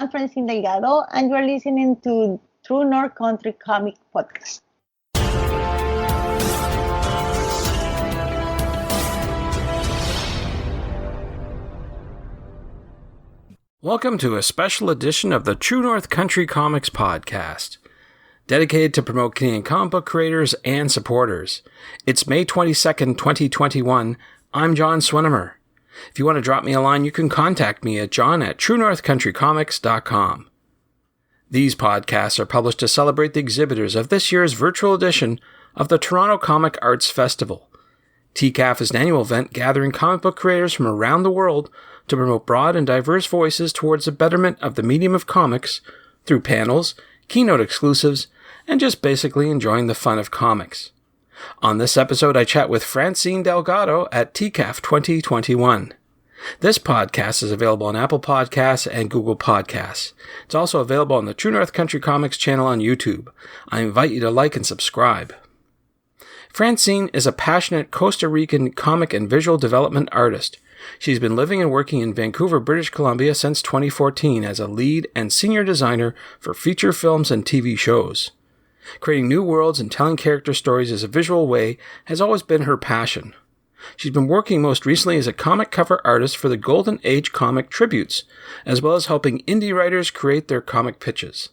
I'm Francine Delgado, and you're listening to True North Country Comic Podcast. Welcome to a special edition of the True North Country Comics Podcast, dedicated to promote Canadian comic book creators and supporters. It's May 22nd, 2021. I'm John Swinimer. If you want to drop me a line, you can contact me at john@truenorthcountrycomics.com. These podcasts are published to celebrate the exhibitors of this year's virtual edition of the Toronto Comic Arts Festival. TCAF is an annual event gathering comic book creators from around the world to promote broad and diverse voices towards the betterment of the medium of comics through panels, keynote exclusives, and just basically enjoying the fun of comics. On this episode, I chat with Francine Delgado at TCAF 2021. This podcast is available on Apple Podcasts and Google Podcasts. It's also available on the True North Country Comics channel on YouTube. I invite you to like and subscribe. Francine is a passionate Costa Rican comic and visual development artist. She's been living and working in Vancouver, British Columbia since 2014 as a lead and senior designer for feature films and TV shows. Creating new worlds and telling character stories as a visual way has always been her passion. She's been working most recently as a comic cover artist for the Golden Age comic tributes, as well as helping indie writers create their comic pitches.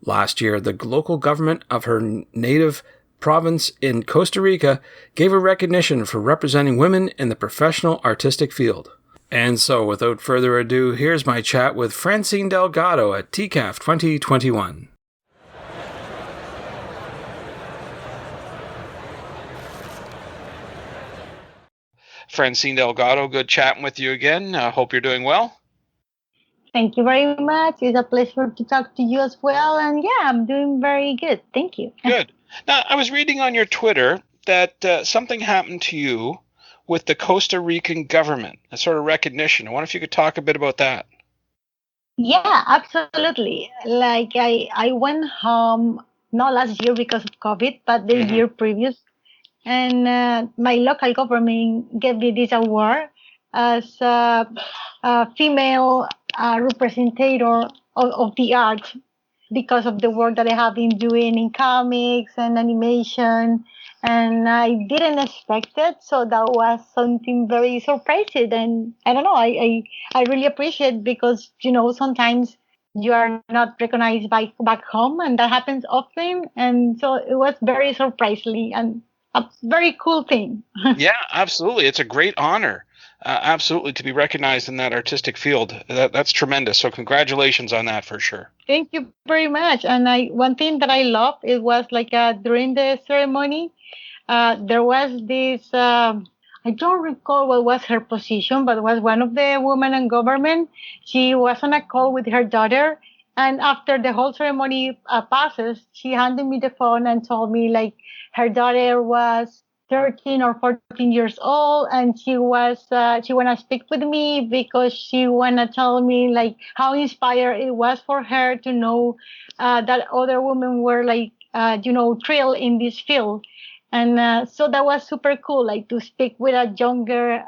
Last year, the local government of her native province in Costa Rica gave her recognition for representing women in the professional artistic field. And so, without further ado, here's my chat with Francine Delgado at TCAF 2021. Francine Delgado, good chatting with you again. I hope you're doing well. Thank you very much. It's a pleasure to talk to you as well. And yeah, I'm doing very good. Thank you. Good. Now, I was reading on your Twitter that something happened to you with the Costa Rican government, a sort of recognition. I wonder if you could talk a bit about that. Yeah, absolutely. Like I went home, not last year because of COVID, but the year previous. And my local government gave me this award as a female representative of the art because of the work that I have been doing in comics and animation. And I didn't expect it. So that was something very surprising. And I don't know, I really appreciate because, you know, sometimes you are not recognized back home, and that happens often. And so it was very surprisingly and a very cool thing. Yeah, absolutely. It's a great honor, absolutely, to be recognized in that artistic field. That's tremendous. So congratulations on that for sure. Thank you very much. And one thing that I love, it was like during the ceremony, there was this, I don't recall what was her position, but it was one of the women in government. She was on a call with her daughter. And after the whole ceremony passes, she handed me the phone and told me like her daughter was 13 or 14 years old, and she want to speak with me because she want to tell me like how inspired it was for her to know that other women were like, thrilled in this field. And so that was super cool, like to speak with a younger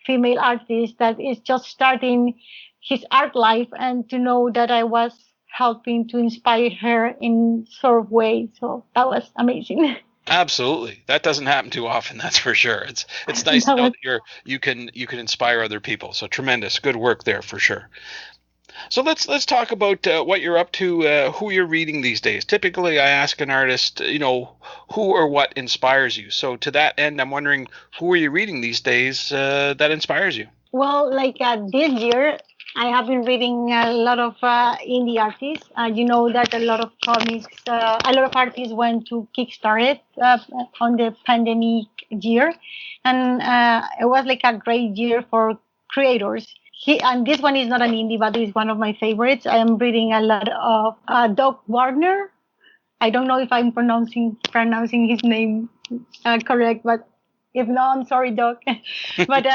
female artist that is just starting his art life, and to know that I was helping to inspire her in sort of way. So that was amazing. Absolutely. That doesn't happen too often, that's for sure. It's nice to know that you can inspire other people. So tremendous. Good work there for sure. So let's talk about what you're up to, who you're reading these days. Typically, I ask an artist, who or what inspires you. So to that end, I'm wondering, who are you reading these days that inspires you? Well, like this year, I have been reading a lot of indie artists. You know that a lot of comics, a lot of artists went to Kickstarter on the pandemic year. And it was like a great year for creators. And this one is not an indie, but it's one of my favorites. I am reading a lot of Doug Warner. I don't know if I'm pronouncing his name correct, but if not, I'm sorry, Doug. But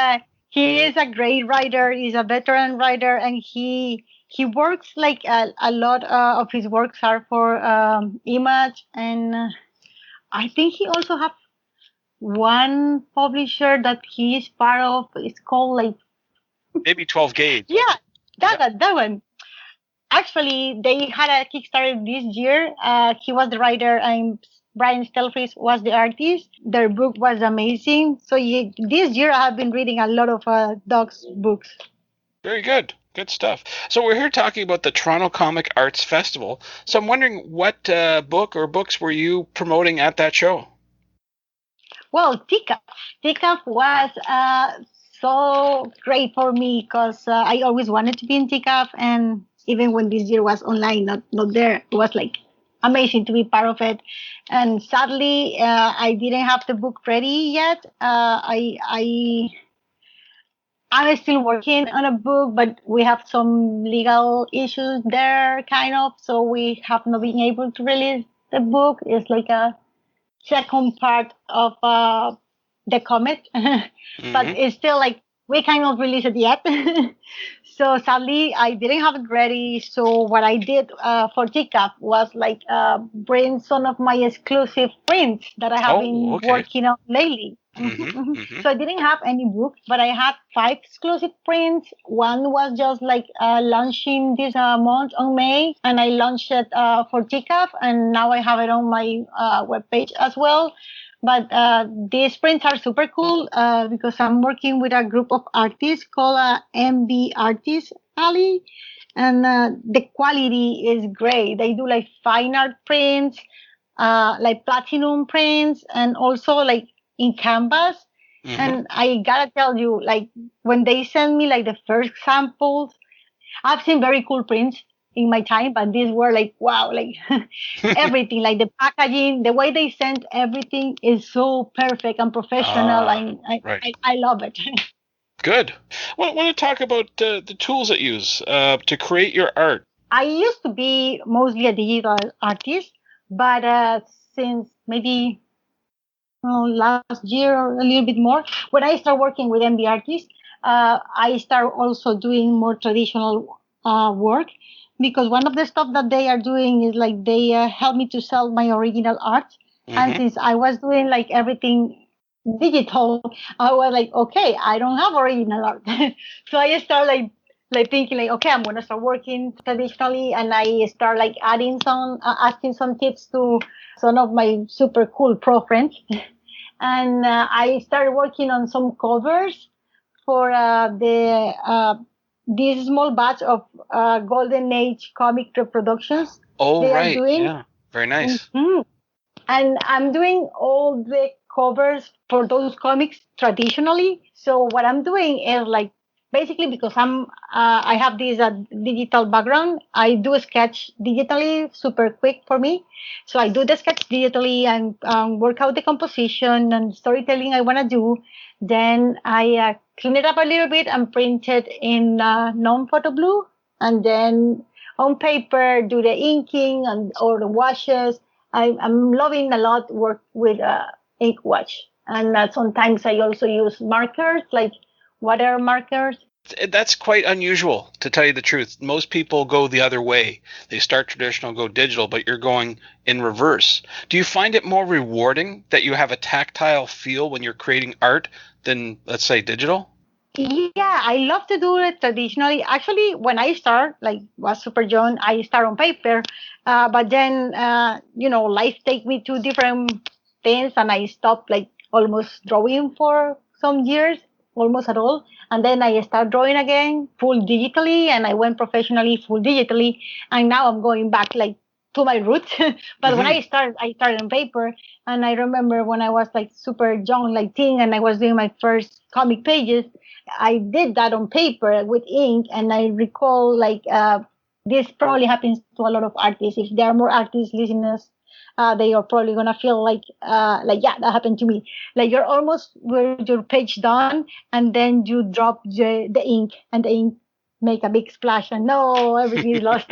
he is a great writer. He's a veteran writer, and he works like a lot of his works are for Image, and I think he also have one publisher that he is part of. It's called like maybe 12 Gauge. Yeah, that one. actually, they had a Kickstarter this year. He was the writer, and Brian Stelfreeze was the artist. Their book was amazing. So this year, I have been reading a lot of dogs books. Very good. Good stuff. So we're here talking about the Toronto Comic Arts Festival. So I'm wondering what book or books were you promoting at that show? Well, TCAF. TCAF was so great for me because I always wanted to be in TCAF, and even when this year was online, not there, it was like amazing to be part of it. And sadly, I didn't have the book ready yet. I'm still working on a book, but we have some legal issues there, kind of. So we have not been able to release the book. It's like a second part of the comic, but it's still like we cannot release it yet. So sadly, I didn't have it ready. So what I did for TCAP was like bring some of my exclusive prints that I have been working on lately. So I didn't have any books, but I had 5 exclusive prints. One was just like launching this month on May, and I launched it for TCAF, and now I have it on my webpage as well. But these prints are super cool because I'm working with a group of artists called MB Artists Alley, and the quality is great. They do like fine art prints, like platinum prints, and also like in canvas. And I gotta tell you, like when they send me like the first samples, I've seen very cool prints in my time, but these were like wow, like everything, like the packaging, the way they sent everything is so perfect and professional. I love it. Good. Well, I want to talk about the tools that you use to create your art. I used to be mostly a digital artist, but since maybe last year or a little bit more, when I started working with MB artists, I started also doing more traditional work because one of the stuff that they are doing is like they help me to sell my original art. And since I was doing like everything digital, I was like, okay, I don't have original art. So I started like thinking like, okay, I'm gonna start working traditionally, and I start like adding some, asking some tips to some of my super cool pro friends. And I started working on some covers for this small batch of Golden Age comic reproductions they are doing. Yeah, very nice. And I'm doing all the covers for those comics traditionally. So what I'm doing is like basically because I have this digital background. I do a sketch digitally, super quick for me. So I do the sketch digitally and work out the composition and storytelling I want to do. Then I clean it up a little bit and print it in non-photo blue, and then on paper do the inking and or the washes. I'm loving a lot work with ink wash, and sometimes I also use markers like water markers. That's quite unusual, to tell you the truth. Most people go the other way. They start traditional, go digital, but you're going in reverse. Do you find it more rewarding that you have a tactile feel when you're creating art than, let's say, digital? Yeah, I love to do it traditionally. Actually, when I start, like was super young, I start on paper, but then life take me to different things, and I stopped like almost drawing for some years, almost at all. And then I start drawing again, full digitally, and I went professionally full digitally, and now I'm going back like to my roots. But when I started on paper, and I remember when I was like super young, like teen, and I was doing my first comic pages. I did that on paper with ink, and I recall like this probably happens to a lot of artists. If there are more artists listeners, they are probably gonna feel like yeah, that happened to me. Like you're almost with your page done, and then you drop the ink, and the ink make a big splash, and no, everything is lost.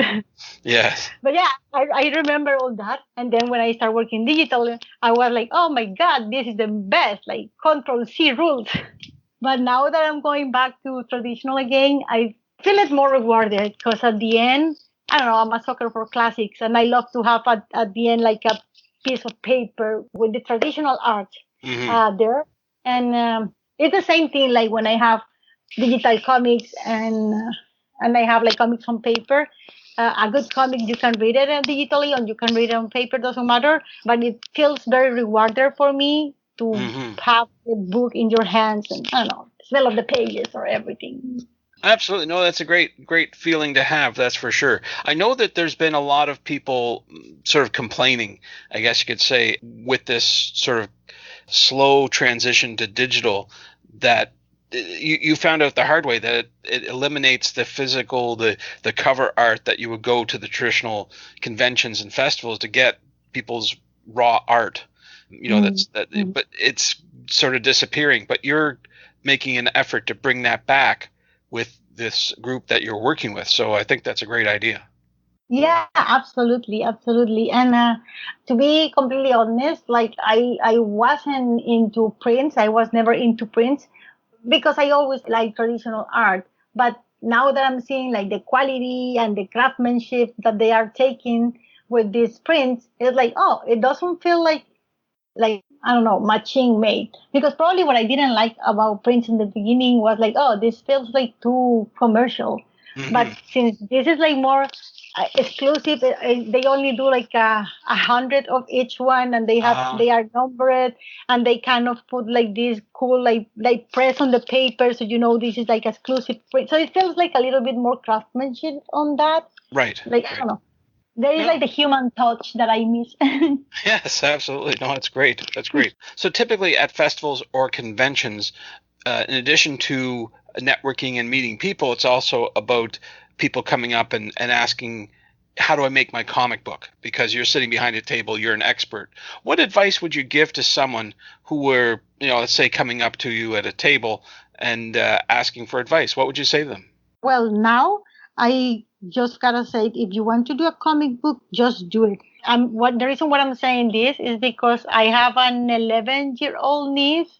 Yes. But yeah, I remember all that. And then when I started working digital, I was like, oh my God, this is the best, like Control C rules. But now that I'm going back to traditional again, I feel it more rewarded because at the end, I don't know, I'm a sucker for classics, and I love to have at the end like a piece of paper with the traditional art there. And it's the same thing like when I have digital comics and I have like comics on paper. A good comic, you can read it digitally or you can read it on paper, doesn't matter. But it feels very rewarding for me to Hmm. have the book in your hands and, I don't know, smell of the pages or everything. Absolutely. No, that's a great feeling to have. That's for sure. I know that there's been a lot of people sort of complaining, I guess you could say, with this sort of slow transition to digital, that you found out the hard way that it eliminates the physical, the cover art that you would go to the traditional conventions and festivals to get people's raw art. Mm. But it's sort of disappearing. But you're making an effort to bring that back with this group that you're working with. So I think that's a great idea. Yeah, absolutely, absolutely. And to be completely honest, like I wasn't into prints. I was never into prints because I always like traditional art. But now that I'm seeing like the quality and the craftsmanship that they are taking with these prints, it's like, oh, it doesn't feel like I don't know, machine made. Because probably what I didn't like about prints in the beginning was like, oh, this feels like too commercial. But Hmm. since this is like more exclusive, they only do like 100 of each one, and Uh, they are numbered, and they kind of put like this cool like press on the paper, so you know this is like exclusive print. So it feels like a little bit more craftsmanship on that. right, Like I right. don't know, there is like No. the human touch that I miss. Yes, absolutely. No, that's great. That's great. So typically at festivals or conventions, in addition to networking and meeting people, it's also about people coming up and asking, how do I make my comic book? Because you're sitting behind a table, you're an expert. What advice would you give to someone who were, let's say, coming up to you at a table and asking for advice? What would you say to them? Well, now I just gotta say, if you want to do a comic book, just do it. What the reason why I'm saying this is because I have an 11-year-old niece,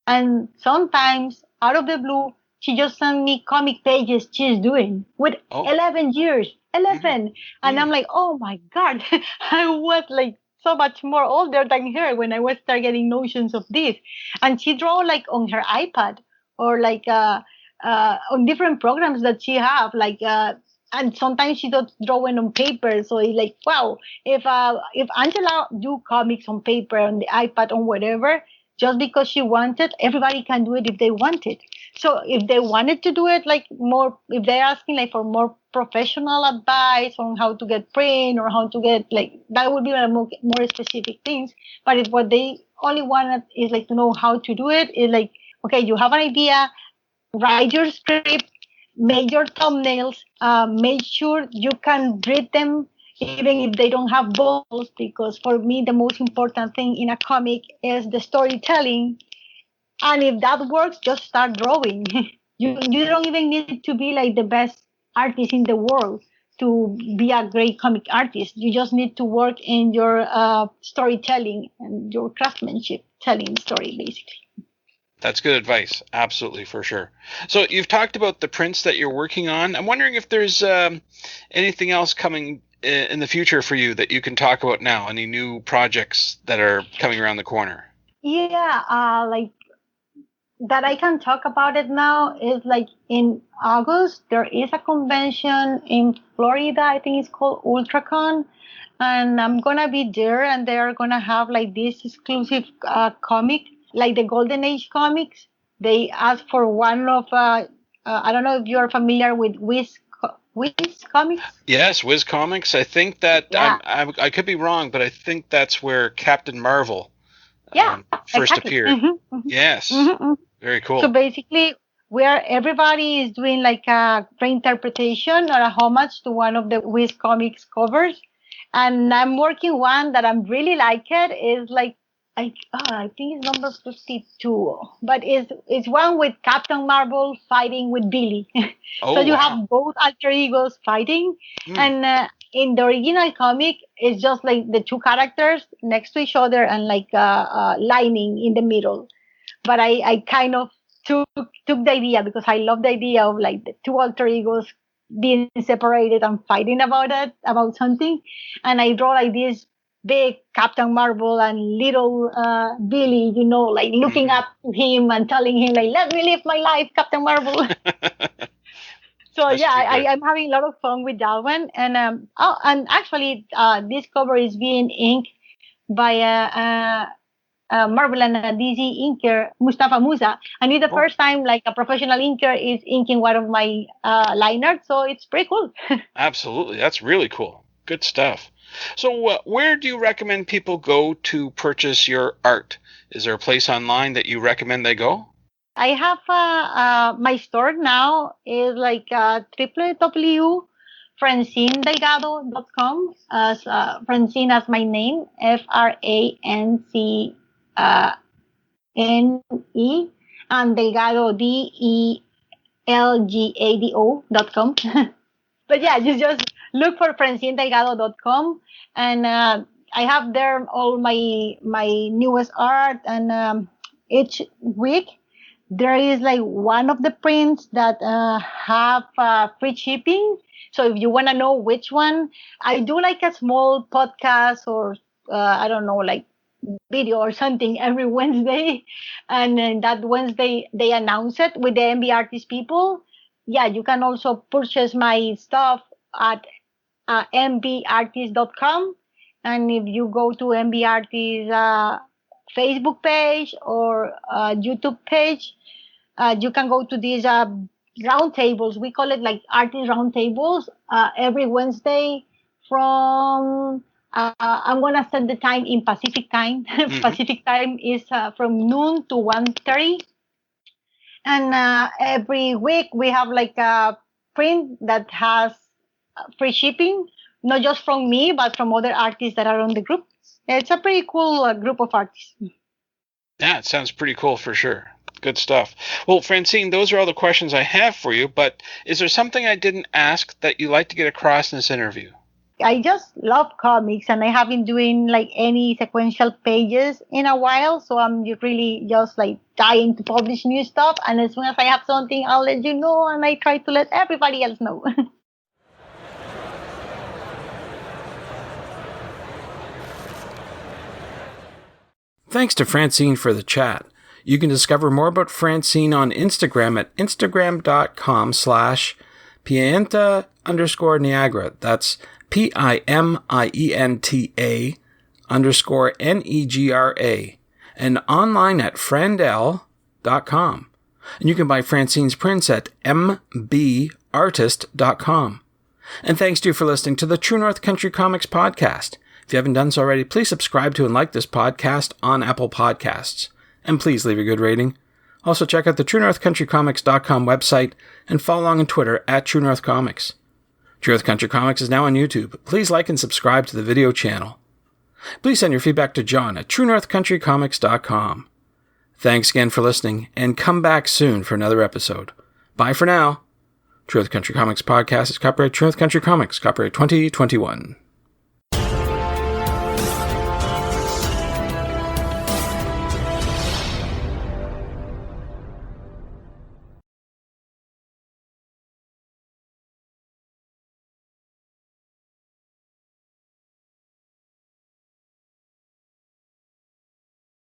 and sometimes out of the blue, she just sent me comic pages she's doing with Oh. 11 years, Hmm. 11, and I'm like, oh my god, I was like so much more older than her when I was start getting notions of this, and she draw like on her iPad or like on different programs that she have like and sometimes she does drawing on paper, so it's like wow, if Angela do comics on paper on the iPad or whatever, just because she wanted, everybody can do it if they want it. So if they wanted to do it like more, if they're asking like for more professional advice on how to get print or how to get like that would be like more specific things. But if what they only wanted is like to know how to do it, is like okay, you have an idea, write your script, make your thumbnails, make sure you can read them even if they don't have balls, because for me the most important thing in a comic is the storytelling. And if that works, just start drawing. You don't even need to be like the best artist in the world to be a great comic artist. You just need to work in your storytelling and your craftsmanship telling story basically. That's good advice. Absolutely, for sure. So you've talked about the prints that you're working on. I'm wondering if there's anything else coming in the future for you that you can talk about now. Any new projects that are coming around the corner? Yeah, like that I can talk about it now is like in August, there is a convention in Florida. I think it's called UltraCon. And I'm gonna be there, and they are gonna have like this exclusive comic, like the Golden Age comics. They asked for one of, I don't know if you're familiar with Wiz Comics. Yes, Wiz Comics. I think that Yeah, I could be wrong, but I think that's where Captain Marvel yeah, first exactly. appeared. Yes, Hmm. very So cool. basically, where everybody is doing like a reinterpretation or a homage to one of the Wiz Comics covers, and I'm working one that I'm really like it is like I think it's number 52, but it's one with Captain Marvel fighting with Billy. So Oh you wow. have both alter egos fighting, Hmm. and in the original comic, it's just like the two characters next to each other and like lining in the middle. But I kind of took the idea because I love the idea of like the two alter egos being separated and fighting about it, about something. And I draw like this big Captain Marvel and little Billy, like looking Hmm. up to him and telling him like, "Let me live my life, Captain Marvel." So That yeah, should be good. I'm having a lot of fun with that one. And actually, this cover is being inked by Marvel and a DC inker, Mustafa Musa. And it's the Oh. first time like a professional inker is inking one of my liners, so it's pretty cool. Absolutely. That's really cool. Good stuff. So where do you recommend people go to purchase your art? Is there a place online that you recommend they go? I have my store now is like www.francinedelgado.com, as Francine as my name, Francne, and Delgado Delgado.com. But yeah, you just look for francinedelgado.com, and I have there all my newest art, and each week there is like one of the prints that have free shipping. So if you want to know which one, I do like a small podcast or I don't know, like video or something every Wednesday, and then that Wednesday they announce it with the MB Artist people. Yeah, you can also purchase my stuff at mbartist.com, and if you go to MB Artist Facebook page or YouTube page, you can go to these round tables. We call it like artist round tables every Wednesday from I'm gonna set the time in Pacific time. Pacific time is from noon to 1:30, and every week we have like a print that has free shipping, not just from me but from other artists that are on the group. It's a pretty cool group of artists. Yeah, it sounds pretty cool for sure. Good stuff. Well, Francine, those are all the questions I have for you, but is there something I didn't ask that you'd like to get across in this interview? I just love comics, and I haven't doing like any sequential pages in a while, so I'm really just like dying to publish new stuff. And as soon as I have something, I'll let you know, and I try to let everybody else know. Thanks to Francine for the chat. You can discover more about Francine on Instagram at instagram.com/pienta_Niagara. That's PIMIENTA_NEGRA. And online at frandel.com. And you can buy Francine's prints at mbartist.com. And thanks to you for listening to the True North Country Comics podcast. If you haven't done so already, please subscribe to and like this podcast on Apple Podcasts. And please leave a good rating. Also check out the TrueNorthCountryComics.com website and follow along on Twitter at True North Comics. True North Country Comics is now on YouTube. Please like and subscribe to the video channel. Please send your feedback to John at TrueNorthCountryComics.com. Thanks again for listening, and come back soon for another episode. Bye for now. True North Country Comics podcast is copyright True North Country Comics, copyright 2021.